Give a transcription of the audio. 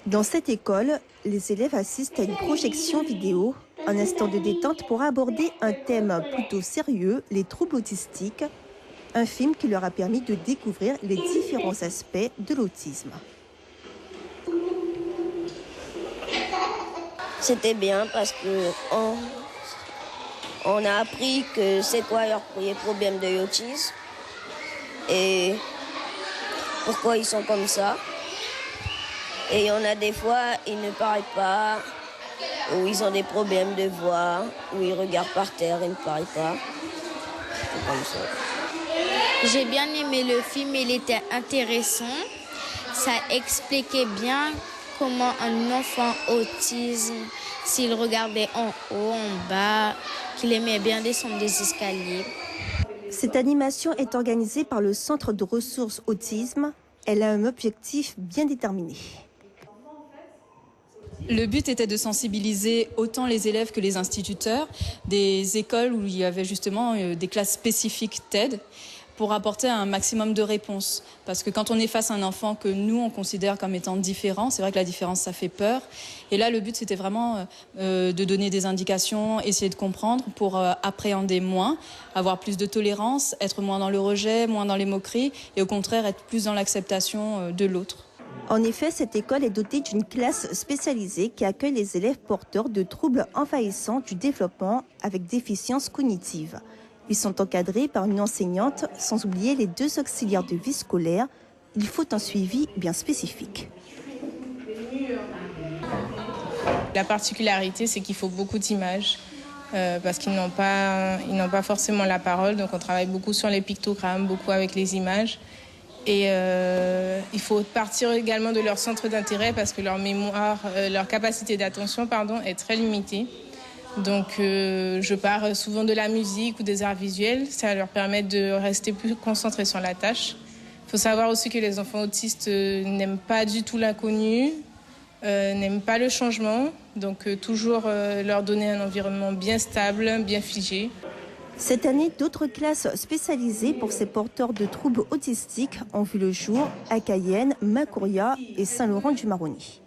Dans cette école, les élèves assistent à une projection vidéo, un instant de détente pour aborder un thème plutôt sérieux, les troubles autistiques, un film qui leur a permis de découvrir les différents aspects de l'autisme. C'était bien parce que on a appris que c'est quoi leurs premiers problèmes de l'autisme et pourquoi ils sont comme ça. Et il y en a des fois, ils ne parlent pas, ou ils ont des problèmes de voix, ou ils regardent par terre, ils ne parlent pas. C'est comme ça. J'ai bien aimé le film, il était intéressant. Ça expliquait bien comment un enfant autisme, s'il regardait en haut, en bas, qu'il aimait bien descendre des escaliers. Cette animation est organisée par le Centre de ressources autisme. Elle a un objectif bien déterminé. Le but était de sensibiliser autant les élèves que les instituteurs des écoles où il y avait justement des classes spécifiques TED pour apporter un maximum de réponses. Parce que quand on est face à un enfant que nous, on considère comme étant différent, c'est vrai que la différence, ça fait peur. Et là, le but, c'était vraiment de donner des indications, essayer de comprendre pour appréhender moins, avoir plus de tolérance, être moins dans le rejet, moins dans les moqueries et au contraire, être plus dans l'acceptation de l'autre. En effet, cette école est dotée d'une classe spécialisée qui accueille les élèves porteurs de troubles envahissants du développement avec déficience cognitive. Ils sont encadrés par une enseignante, sans oublier les 2 auxiliaires de vie scolaire. Il faut un suivi bien spécifique. La particularité, c'est qu'il faut beaucoup d'images parce qu'ils n'ont pas forcément la parole. Donc on travaille beaucoup sur les pictogrammes, beaucoup avec les images. Et il faut partir également de leur centre d'intérêt parce que leur mémoire, leur capacité d'attention, est très limitée. Donc je pars souvent de la musique ou des arts visuels. Ça leur permet de rester plus concentrés sur la tâche. Il faut savoir aussi que les enfants autistes n'aiment pas du tout l'inconnu, n'aiment pas le changement. Donc toujours leur donner un environnement bien stable, bien figé. Cette année, d'autres classes spécialisées pour ces porteurs de troubles autistiques ont vu le jour à Cayenne, Macouria et Saint-Laurent-du-Maroni.